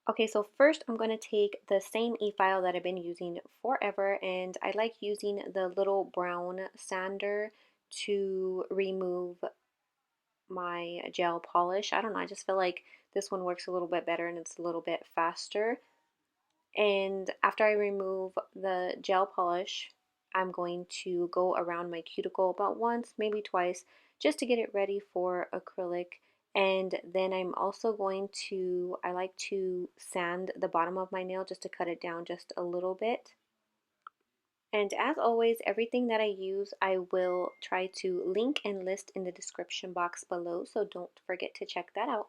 Okay, so first I'm going to take the same e-file that I've been using forever, and I like using the little brown sander to remove my gel polish. I don't know, I just feel like this one works a little bit better and it's a little bit faster. And after I remove the gel polish, I'm going to go around my cuticle about once, maybe twice, just to get it ready for acrylic. And then I'm also going to, I like to sand the bottom of my nail just to cut it down just a little bit. And as always, everything that I use, I will try to link and list in the description box below, so don't forget to check that out.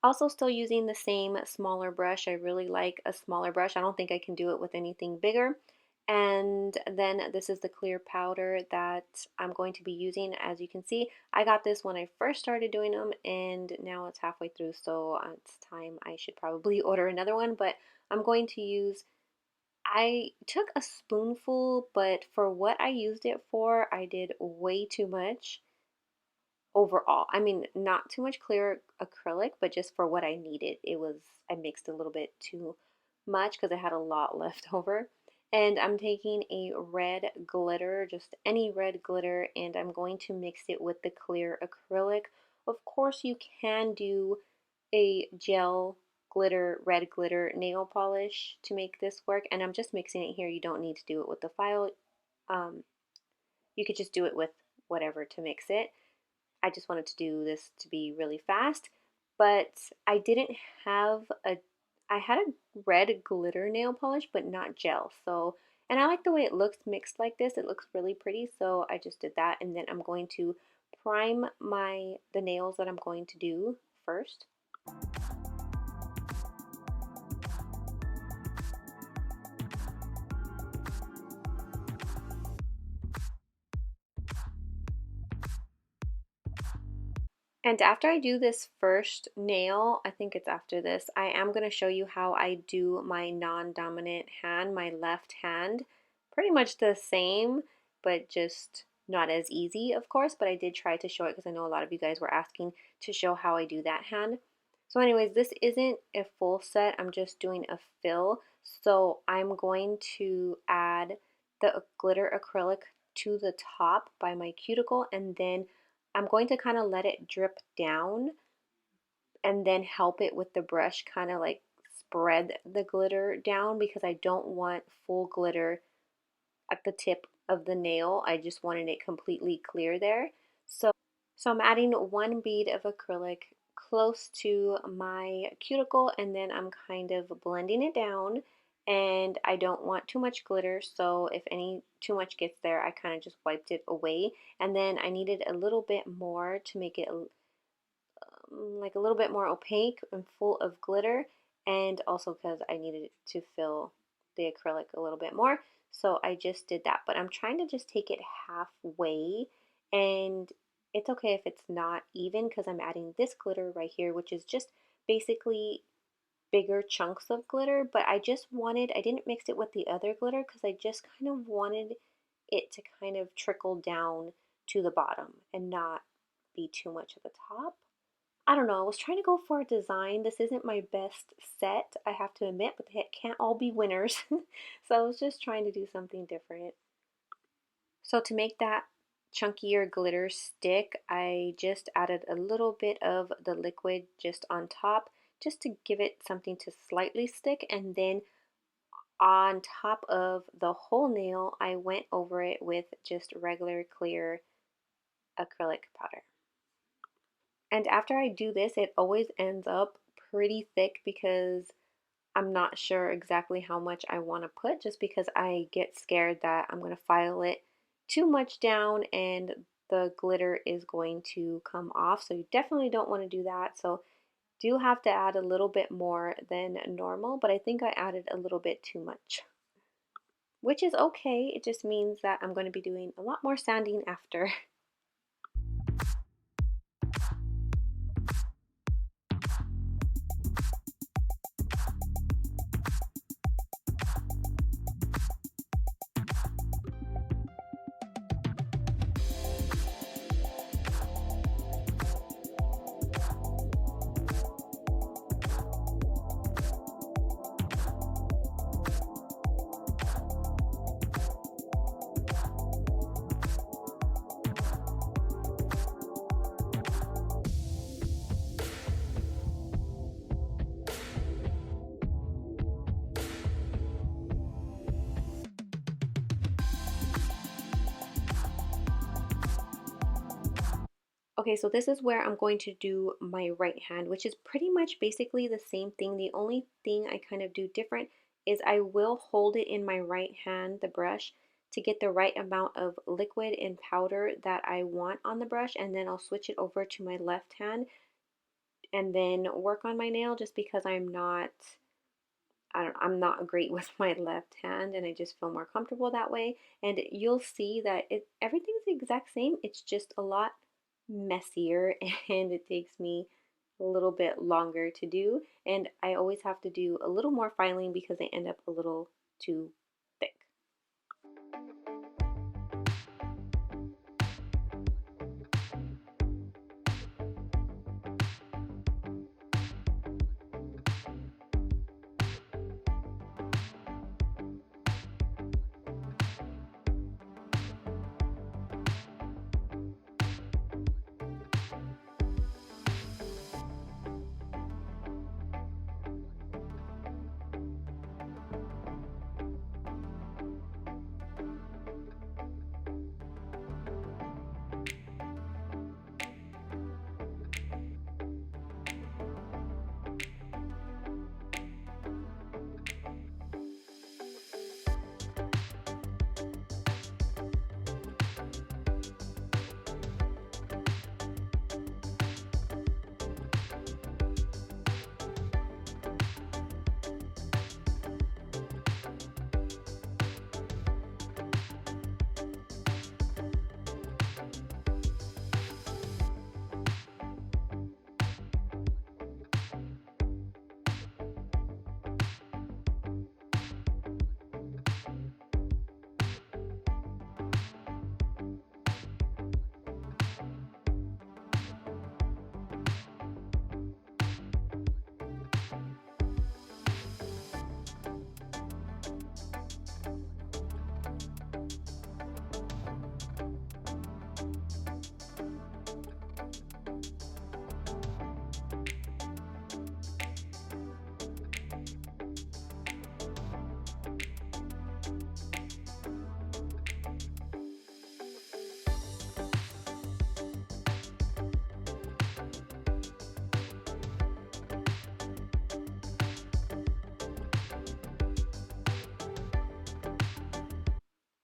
Also still using the same smaller brush. I really like a smaller brush. I don't think I can do it with anything bigger. And then this is the clear powder that I'm going to be using. As you can see, I got this when I first started doing them, and now it's halfway through, so it's time I should probably order another one. But I'm going to use, I took a spoonful, but for what I used it for, I did way too much overall. I mean, not too much clear acrylic, but just for what I needed. I mixed a little bit too much because I had a lot left over. And I'm taking a red glitter, just any red glitter, and I'm going to mix it with the clear acrylic. Of course, you can do a gel glitter, red glitter nail polish to make this work, and I'm just mixing it here. You don't need to do it with the file. Um, you could just do it with whatever to mix it. I just wanted to do this to be really fast, but I didn't have a, I had a red glitter nail polish, but not gel. So, and I like the way it looks mixed like this. It looks really pretty, so I just did that. And then I'm going to prime the nails that I'm going to do first. And after I do this first nail, I think it's after this, I am going to show you how I do my non-dominant hand, my left hand. Pretty much the same, but just not as easy, of course, but I did try to show it because I know a lot of you guys were asking to show how I do that hand. So anyways, this isn't a full set, I'm just doing a fill. So I'm going to add the glitter acrylic to the top by my cuticle, and then I'm going to kind of let it drip down and then help it with the brush kind of like spread the glitter down, because I don't want full glitter at the tip of the nail. I just wanted it completely clear there. So I'm adding one bead of acrylic close to my cuticle, and then I'm kind of blending it down, and I don't want too much glitter, so if any too much gets there, I kind of just wiped it away. And then I needed a little bit more to make it like a little bit more opaque and full of glitter, and also because I needed to fill the acrylic a little bit more, so I just did that. But I'm trying to just take it halfway, and it's okay if it's not even because I'm adding this glitter right here, which is just basically bigger chunks of glitter. But I didn't mix it with the other glitter because I just kind of wanted it to kind of trickle down to the bottom and not be too much at the top. I don't know, I was trying to go for a design. This isn't my best set, I have to admit, but they can't all be winners. So I was just trying to do something different. So to make that chunkier glitter stick, I just added a little bit of the liquid just on top, just to give it something to slightly stick, and then on top of the whole nail, I went over it with just regular clear acrylic powder. And after I do this, it always ends up pretty thick because I'm not sure exactly how much I want to put, just because I get scared that I'm going to file it too much down and the glitter is going to come off. So you definitely don't want to do that. So do have to add a little bit more than normal, but I think I added a little bit too much, which is okay. It just means that I'm going to be doing a lot more sanding after. Okay, so this is where I'm going to do my right hand, which is pretty much basically the same thing. The only thing I kind of do different is I will hold it in my right hand, the brush, to get the right amount of liquid and powder that I want on the brush, and then I'll switch it over to my left hand and then work on my nail just because I'm not great with my left hand and I just feel more comfortable that way. And you'll see that everything's the exact same. It's just a lot messier and it takes me a little bit longer to do. And I always have to do a little more filing because they end up a little too thick.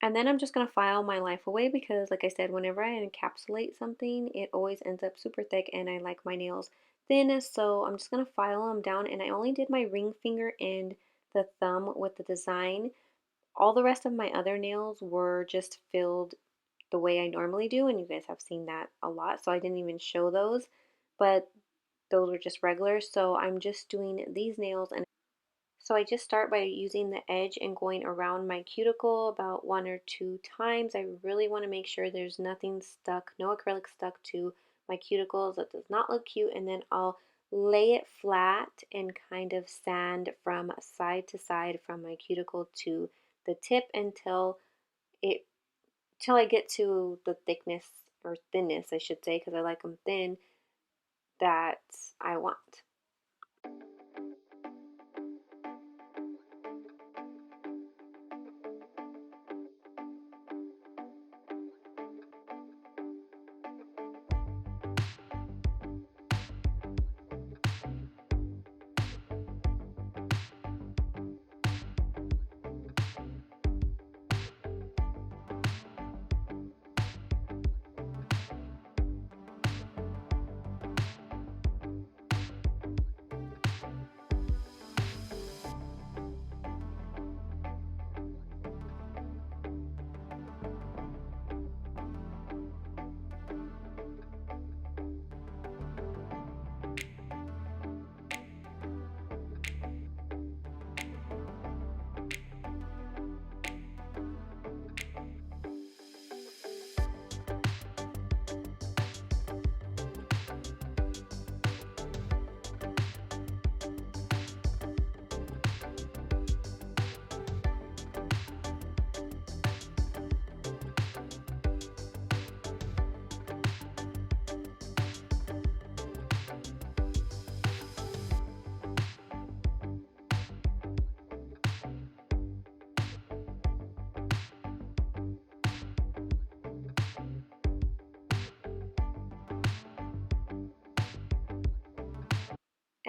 And then I'm just going to file my life away because, like I said, whenever I encapsulate something, it always ends up super thick and I like my nails thin. So I'm just going to file them down. And I only did my ring finger and the thumb with the design. All the rest of my other nails were just filled the way I normally do. And you guys have seen that a lot. So I didn't even show those. But those were just regular. So I'm just doing these nails. And so I just start by using the edge and going around my cuticle about 1 or 2 times. I really want to make sure there's nothing stuck, no acrylic stuck to my cuticles. That does not look cute. And then I'll lay it flat and kind of sand from side to side from my cuticle to the tip it until I get to the thickness or thinness, I should say, because I like them thin, that I want.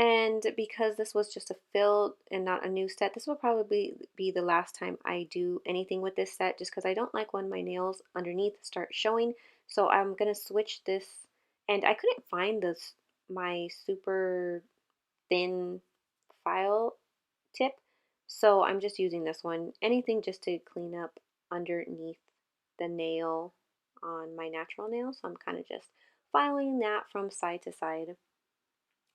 And because this was just a fill and not a new set, this will probably be the last time I do anything with this set, just because I don't like when my nails underneath start showing. So I'm going to switch this, and I couldn't find this my super thin file tip, so I'm just using this one. Anything just to clean up underneath the nail on my natural nail. So I'm kind of just filing that from side to side.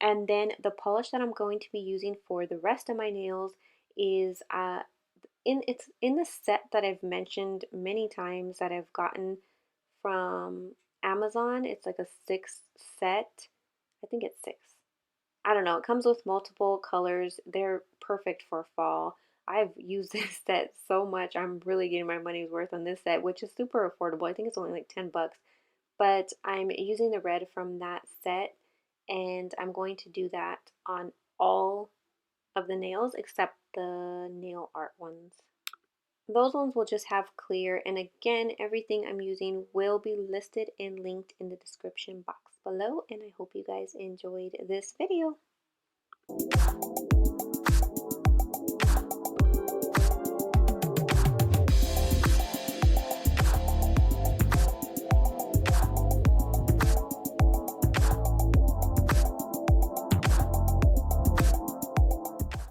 And then the polish that I'm going to be using for the rest of my nails is it's in the set that I've mentioned many times that I've gotten from Amazon. It's like a 6 set. I think it's 6. I don't know. It comes with multiple colors. They're perfect for fall. I've used this set so much. I'm really getting my money's worth on this set, which is super affordable. I think it's only like 10 bucks. But I'm using the red from that set, and I'm going to do that on all of the nails except the nail art ones. Those ones will just have clear, and again, everything I'm using will be listed and linked in the description box below, and I hope you guys enjoyed this video.